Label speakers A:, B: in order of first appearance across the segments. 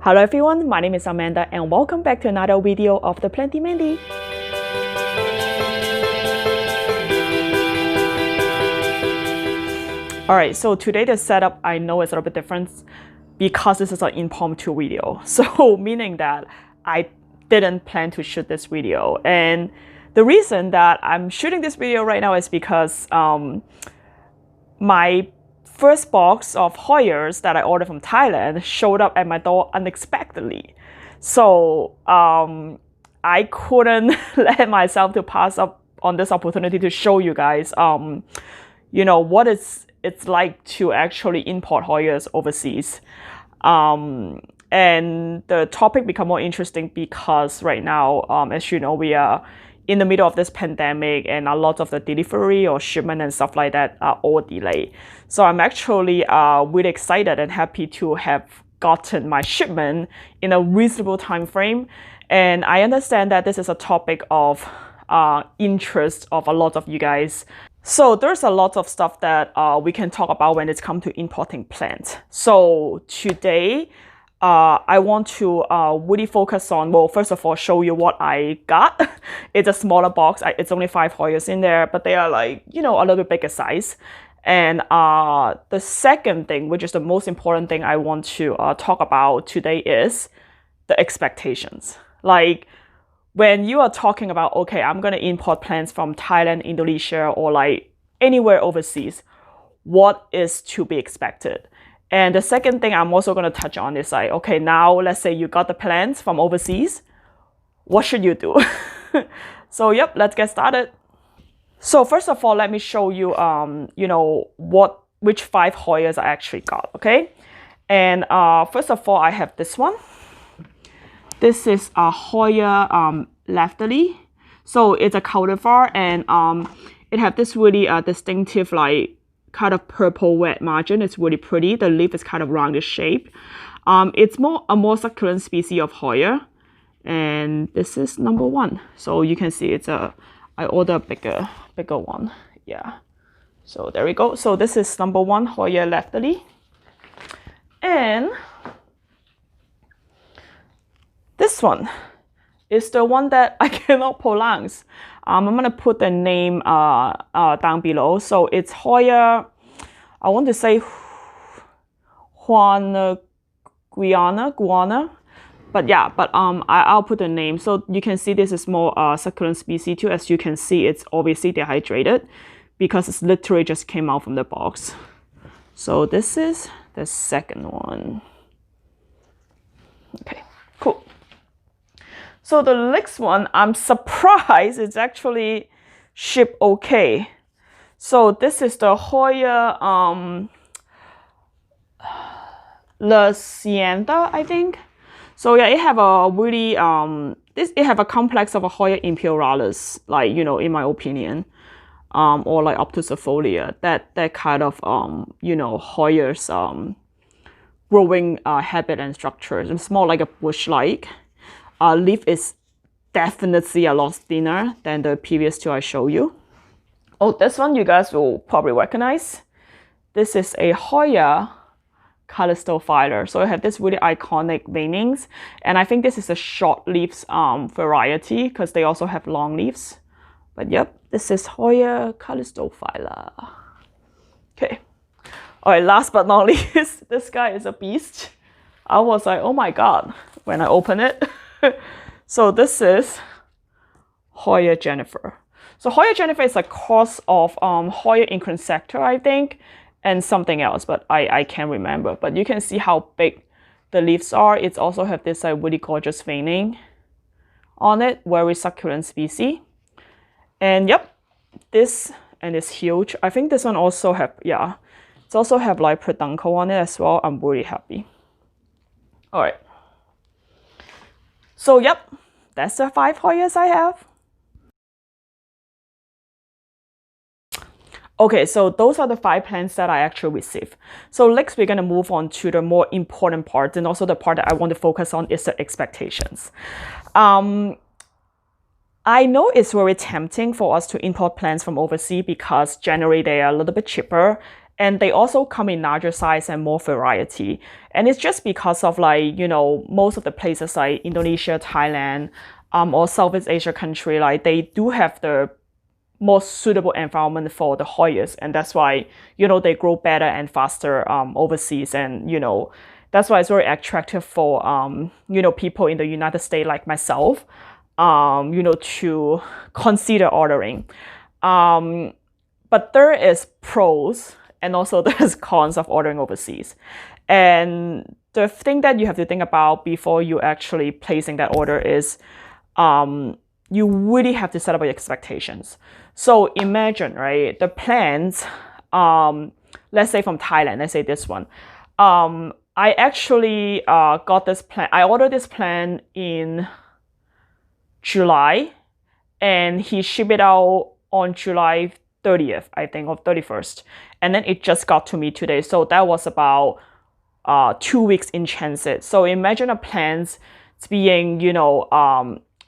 A: Hello everyone, my name is Amanda and welcome back to another video of the Plenty Mandy. Alright, so today the setup I know is a little bit different because this is an impromptu video. So meaning that I didn't plan to shoot this video, and the reason that I'm shooting this video right now is because my first box of Hoyas that I ordered from Thailand showed up at my door unexpectedly. So I couldn't let myself to pass up on this opportunity to show you guys, you know, what it's like to actually import Hoyas overseas. And the topic become more interesting because right now, as you know, we are in the middle of this pandemic and a lot of the delivery or shipment and stuff like that are all delayed. So I'm actually really excited and happy to have gotten my shipment in a reasonable time frame. And I understand that this is a topic of interest of a lot of you guys. So there's a lot of stuff that we can talk about when it's come to importing plants. So today, I want to really focus on, well, first of all, show you what I got. It's a smaller box. It's only 5 Hoyas in there, but they are like, you know, a little bit bigger size. And the second thing, which is the most important thing I want to talk about today, is the expectations. Like when you are talking about, okay, I'm going to import plants from Thailand, Indonesia, or like anywhere overseas, what is to be expected? And the second thing I'm also going to touch on is like, okay, now let's say you got the plants from overseas, what should you do? So yep, let's get started. So first of all, let me show you, you know, which 5 Hoyas I actually got, okay? And first of all, I have this one. This is a Hoya leftily. So it's a cultivar, and it have this really distinctive like kind of purple wet margin. It's really pretty. The leaf is kind of rounded shape. It's a more succulent species of Hoya, and this is number 1. So you can see I ordered a bigger one. Yeah. So there we go. So this is number 1 Hoya leftily, and this one is the one that I cannot pronounce. I'm going to put the name down below. So it's Hoya, I want to say Guiana. But yeah, I'll put the name. So you can see this is more succulent species too. As you can see, it's obviously dehydrated because it's literally just came out from the box. So this is the second one. Okay, cool. So the next one, I'm surprised it's actually shipped okay. So this is the Hoya La Sienta, I think. So yeah, it have a really it have a complex of a Hoya imperialis, like, you know, in my opinion, or like obtusifolia. That kind of you know, Hoya's growing habit and structures. It's more like a bush-like. Leaf is definitely a lot thinner than the previous 2 I show you. Oh, this one you guys will probably recognize. This is a Hoya calistophylla. So I have this really iconic veinings, and I think this is a short leaves variety because they also have long leaves. But yep, this is Hoya calistophylla. Okay. All right, last but not least, this guy is a beast. I was like, oh my god, when I open it. So this is Hoya Jennifer. So Hoya Jennifer is a cross of Hoya inconsector, I think, and something else, but I can't remember. But you can see how big the leaves are. It's also have this like really gorgeous veining on it, very succulent species. And yep, this and it's huge. I think this one also have, yeah, it's also have like peduncle on it as well. I'm really happy. All right. So yep, that's the 5 Hoyas I have. Okay, so those are the 5 plants that I actually received. So next we're going to move on to the more important part, and also the part that I want to focus on is the expectations. I know it's very tempting for us to import plants from overseas because generally they are a little bit cheaper And they also come in larger size and more variety. And it's just because of like, you know, most of the places like Indonesia, Thailand, or Southeast Asia country, like they do have the more suitable environment for the Hoyas, and that's why, you know, they grow better and faster overseas, and you know, that's why it's very attractive for you know, people in the United States like myself, you know, to consider ordering. But there is pros and also there's cons of ordering overseas, and the thing that you have to think about before you actually placing that order is you really have to set up your expectations. So imagine, right, the plants, let's say from Thailand, let's say this one. I actually got this plant, I ordered this plant in July, and he shipped it out on July 30th, I think, or 31st. And then it just got to me today. So that was about 2 weeks in transit. So imagine a plant being, you know,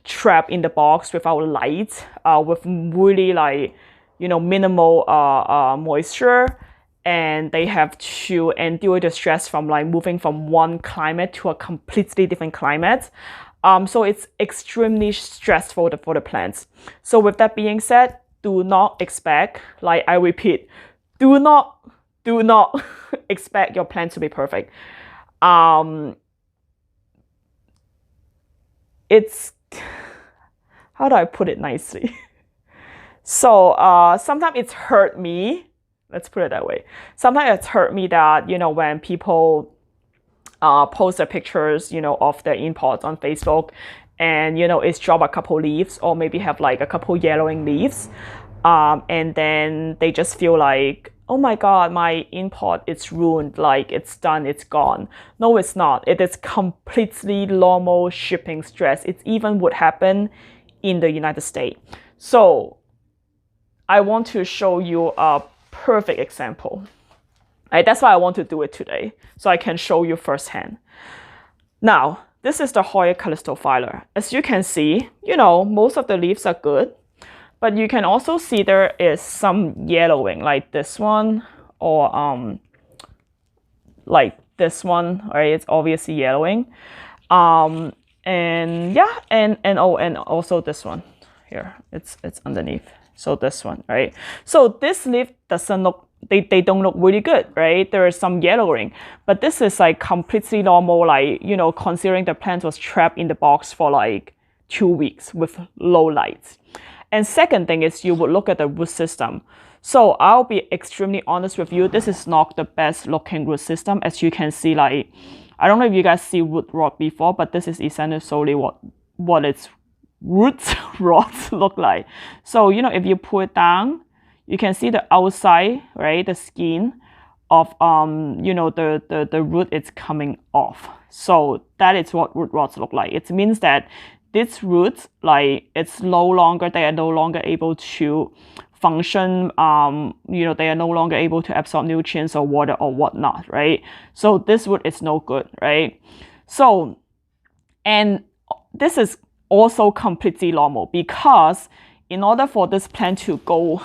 A: trapped in the box without light, with really like, you know, minimal moisture, and they have to endure the stress from like moving from one climate to a completely different climate. So it's extremely stressful for the plants. So with that being said, do not expect, like I repeat, do not expect your plants to be perfect. It's, how do I put it nicely? So sometimes it's hurt me. Let's put it that way. Sometimes it's hurt me that, you know, when people post their pictures, you know, of their imports on Facebook, and, you know, it's drop a couple leaves or maybe have like a couple yellowing leaves. And then they just feel like, oh my God, my import is ruined, like it's done, it's gone. No, it's not. It is completely normal shipping stress. It even would happen in the United States. So I want to show you a perfect example. Right, that's why I want to do it today, so I can show you firsthand. Now, this is the Hoya calistophylla. As you can see, you know, most of the leaves are good, but you can also see there is some yellowing, like this one, or like this one, right? It's obviously yellowing. And yeah, and also this one here, it's underneath. So this one, right? So this leaf doesn't look, they don't look really good, right? There is some yellowing, but this is like completely normal, like, you know, considering the plant was trapped in the box for like 2 weeks with low light. And second thing is you would look at the root system. So I'll be extremely honest with you, this is not the best looking root system. As you can see, like, I don't know if you guys see root rod before, but this is essentially what its root rods look like. So, you know, if you pull it down, you can see the outside, right, the skin of you know, the root is coming off. So that is what root rods look like. It means that these roots, like, it's no longer, they are no longer able to function, you know, they are no longer able to absorb nutrients or water or whatnot, right? So this root is no good, right? So, and this is also completely normal, because in order for this plant to go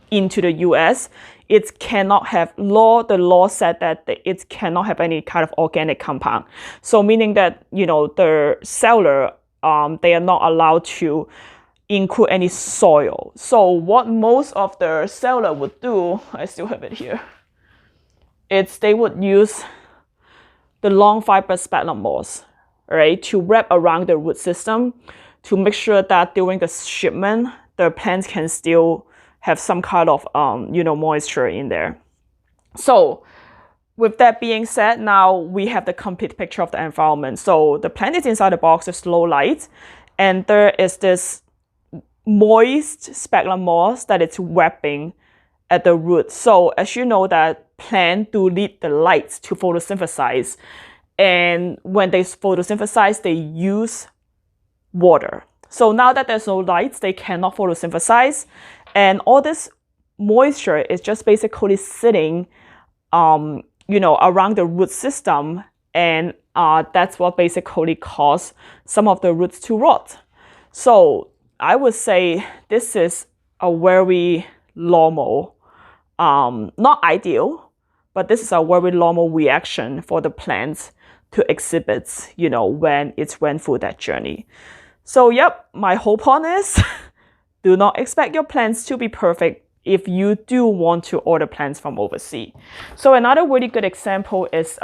A: into the US, it cannot have the law said that it cannot have any kind of organic compound. So meaning that, you know, the seller, they are not allowed to include any soil. So what most of the seller would do, I still have it here, it's they would use the long fiber sphagnum moss, right, to wrap around the root system to make sure that during the shipment, the plants can still have some kind of, you know, moisture in there. So with that being said, now we have the complete picture of the environment. So the plant is inside the box, there's low light, and there is this moist sphagnum moss that it's wrapping at the root. So as you know, that plant do need the light to photosynthesize. And when they photosynthesize, they use water. So now that there's no lights, they cannot photosynthesize. And all this moisture is just basically sitting, you know, around the root system. And that's what basically caused some of the roots to rot. So I would say this is a very normal, not ideal, but this is a very normal reaction for the plants to exhibit, you know, when it's went through that journey. So yep, my whole point is do not expect your plants to be perfect if you do want to order plants from overseas. So another really good example is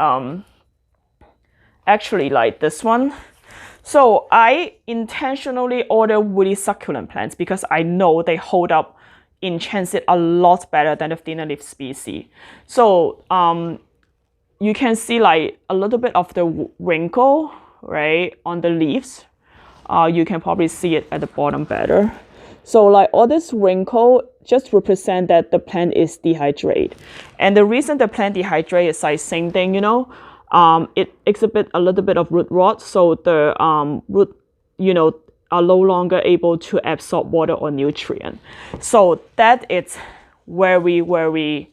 A: actually like this one. So I intentionally order really succulent plants because I know they hold up in transit a lot better than the thinner leaf species. So you can see like a little bit of the wrinkle, right, on the leaves. You can probably see it at the bottom better. So like all this wrinkle just represent that the plant is dehydrated. And the reason the plant dehydrate is like same thing, you know, it exhibits a little bit of root rot. So the root, you know, are no longer able to absorb water or nutrient. So that is very, very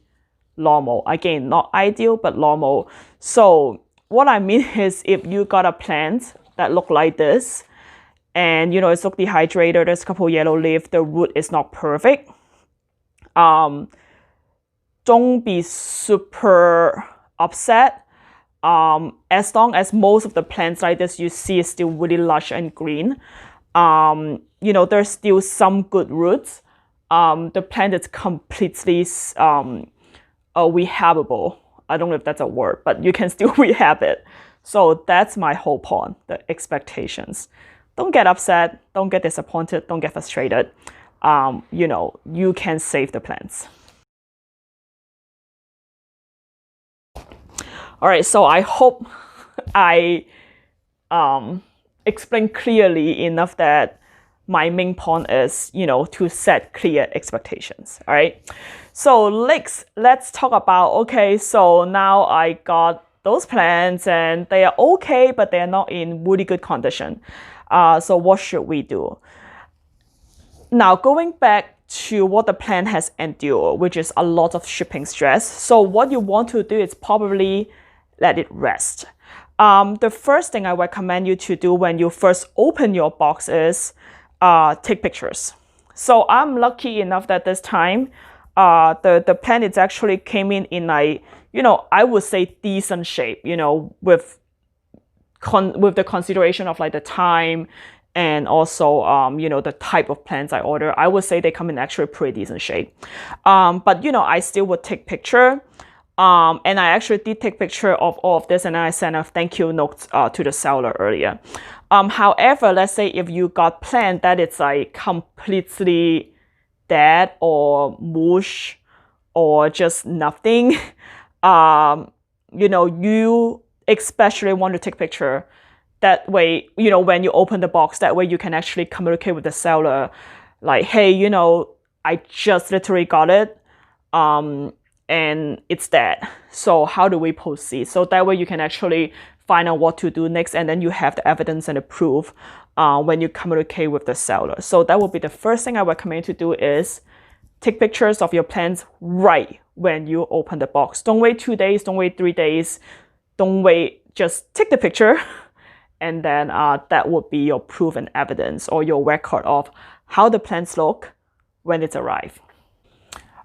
A: normal. Again, not ideal, but normal. So what I mean is if you got a plant that look like this, and you know it's look dehydrated, there's a couple yellow leaf, the root is not perfect, don't be super upset. As long as most of the plants like this you see is still really lush and green, you know, there's still some good roots, the plant is completely rehabable. I don't know if that's a word, but you can still rehab it. So that's my whole point, the expectations. Don't get upset, don't get disappointed, don't get frustrated. You know, you can save the plants. All right, so I hope I explained clearly enough that my main point is, you know, to set clear expectations. All right, so next, let's talk about, okay, so now I got those plants and they are okay, but they're not in really good condition. So what should we do? Now, going back to what the plant has endured, which is a lot of shipping stress. So what you want to do is probably let it rest. The first thing I recommend you to do when you first open your box is take pictures. So I'm lucky enough that this time, the plant is actually came in a, you know, I would say decent shape, you know, with the consideration of like the time and also, you know, the type of plants I order, I would say they come in actually pretty decent shape. But, you know, I still would take picture. And I actually did take picture of all of this and I sent a thank you note to the seller earlier. However, let's say if you got plant that it's like completely dead or mush or just nothing, you know, you especially want to take picture. That way, you know, when you open the box, that way you can actually communicate with the seller like, hey, you know, I just literally got it and it's dead. So how do we proceed? So that way you can actually find out what to do next, and then you have the evidence and the proof when you communicate with the seller. So that would be the first thing I recommend to do is take pictures of your plants right when you open the box. Don't wait 2 days, don't wait 3 days, don't wait, just take the picture. And then that would be your proof and evidence or your record of how the plants look when it's arrived.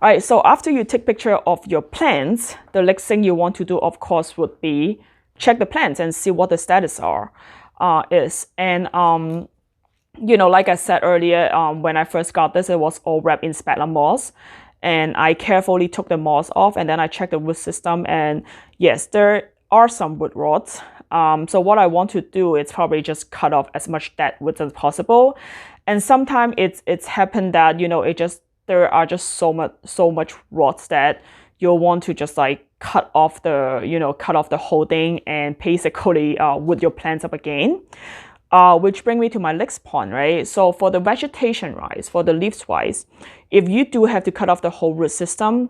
A: All right, so after you take picture of your plants, the next thing you want to do, of course, would be check the plants and see what the status is. And, you know, like I said earlier, when I first got this, it was all wrapped in sphagnum moss. And I carefully took the moss off and then I checked the root system. And yes, there are some root rots. So what I want to do is probably just cut off as much dead roots as possible. And sometimes it's happened that, you know, there are just so much rots that you'll want to just like cut off the whole thing and basically root your plants up again. Which brings me to my next point, right? So for the vegetation wise, for the leaves wise, if you do have to cut off the whole root system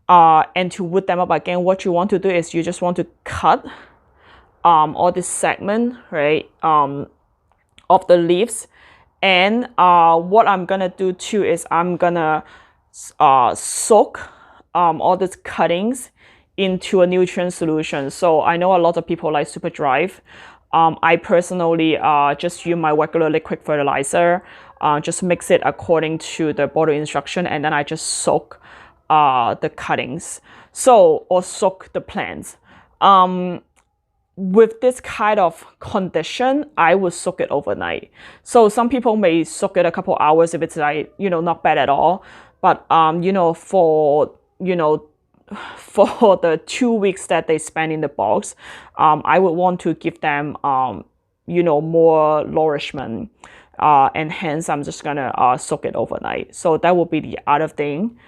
A: and to root them up again, what you want to do is you just want to cut all this segment, right, of the leaves. And what I'm gonna do too is I'm gonna soak all these cuttings into a nutrient solution. So I know a lot of people like super drive. I personally just use my regular liquid fertilizer, just mix it according to the bottle instruction, and then I just soak the cuttings. or soak the plants. With this kind of condition, I would soak it overnight. So some people may soak it a couple hours if it's like, not bad at all. But, for the 2 weeks that they spend in the box, I would want to give them, more nourishment. And hence, I'm just gonna soak it overnight. So that would be the other thing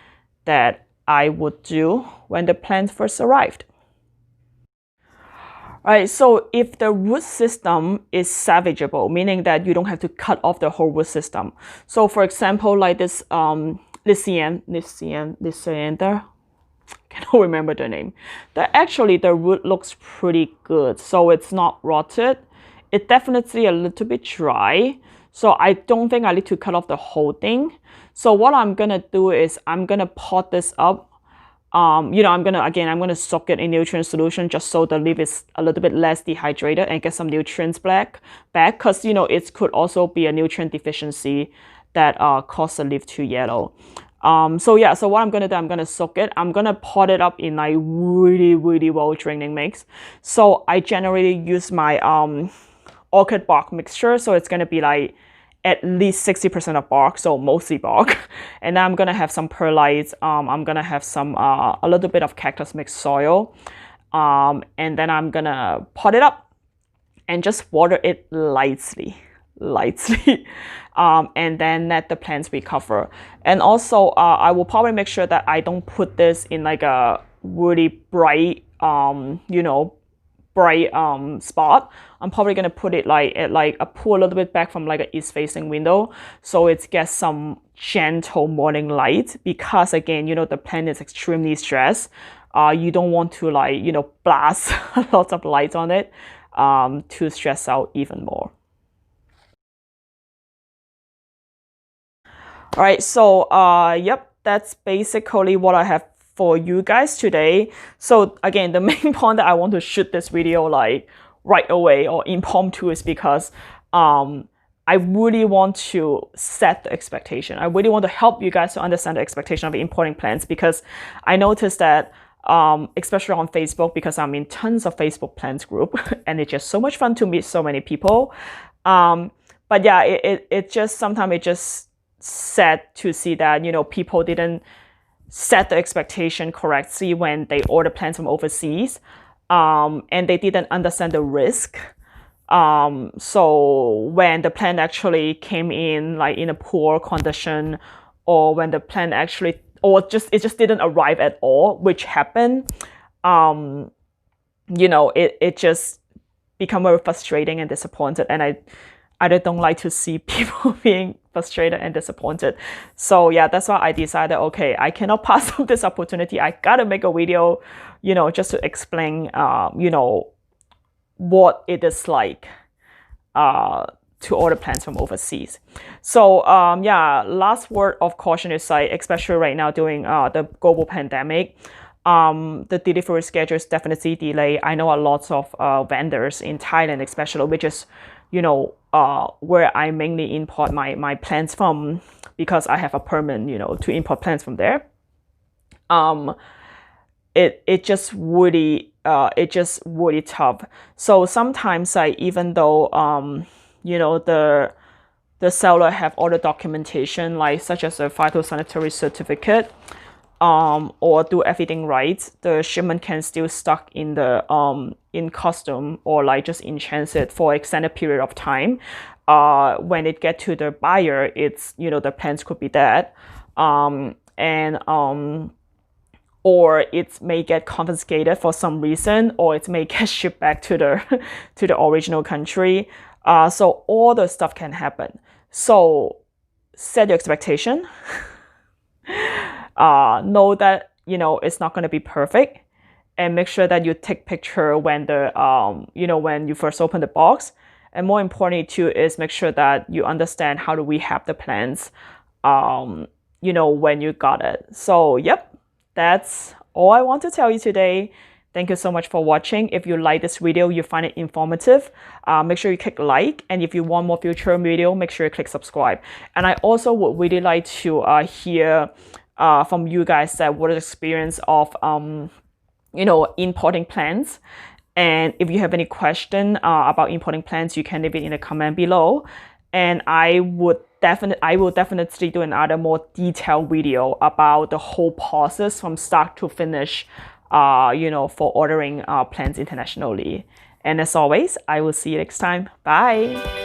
A: that I would do when the plants first arrived. Right, so if the root system is salvageable, meaning that you don't have to cut off the whole root system. So for example, like this Lyciander, I cannot remember the name. Actually the root looks pretty good. So it's not rotted. It's definitely a little bit dry. So I don't think I need to cut off the whole thing. So what I'm gonna do is I'm gonna pot this up. I'm gonna soak it in nutrient solution just so the leaf is a little bit less dehydrated and get some nutrients back because it could also be a nutrient deficiency that cause the leaf to yellow. So what I'm gonna do, I'm gonna soak it. I'm gonna pot it up in like really, really well draining mix. So I generally use my orchid bark mixture, so it's gonna be like at least 60% of bark, so mostly bark. And then I'm gonna have some perlite. I'm gonna have some a little bit of cactus mixed soil, and then I'm gonna pot it up and just water it lightly, and then let the plants recover. And also, I will probably make sure that I don't put this in like a really bright, spot. I'm probably gonna put it I pull a little bit back from like an east facing window, so it gets some gentle morning light. Because again, the plant is extremely stressed. You don't want to blast lots of light on it to stress out even more. All right, so yep, that's basically what I have for you guys today. So again, the main point that I want to shoot this video like right away or impromptu is because I really want to set the expectation. I really want to help you guys to understand the expectation of importing plants, because I noticed that especially on Facebook, because I'm in tons of Facebook plants group and it's just so much fun to meet so many people. But yeah, it just sometimes it just sad to see that people didn't set the expectation correctly when they order plants from overseas, and they didn't understand the risk. So when the plant actually came in like in a poor condition, or when the plant actually it just didn't arrive at all, which happened, it just become very frustrating and disappointed. And I don't like to see people being frustrated and disappointed. So yeah, that's why I decided, okay, I cannot pass up this opportunity. I gotta make a video, just to explain, what it is like to order plants from overseas. So yeah, last word of caution is like, especially right now during the global pandemic, the delivery schedule is definitely delayed. I know a lot of vendors in Thailand, especially, which is where I mainly import my plants from, because I have a permit, to import plants from there. It just really tough. So sometimes even though the seller have all the documentation, like such as a phytosanitary certificate, or do everything right, the shipment can still stuck in the in custom, or like just in transit for extended period of time. When it get to the buyer, it's the plants could be dead, or it may get confiscated for some reason, or it may get shipped back to the to the original country. So all the stuff can happen. So set your expectation. Know that it's not going to be perfect, and make sure that you take picture when the when you first open the box. And more importantly too is make sure that you understand how to rehab the plants when you got it. So yep, that's all I want to tell you today. Thank you so much for watching. If you like this video, you find it informative, make sure you click like. And if you want more future video, make sure you click subscribe. And I also would really like to hear from you guys that what is the experience of importing plants. And if you have any question about importing plants, you can leave it in the comment below. And I will definitely do another more detailed video about the whole process from start to finish, for ordering plants internationally. And as always, I will see you next time. Bye.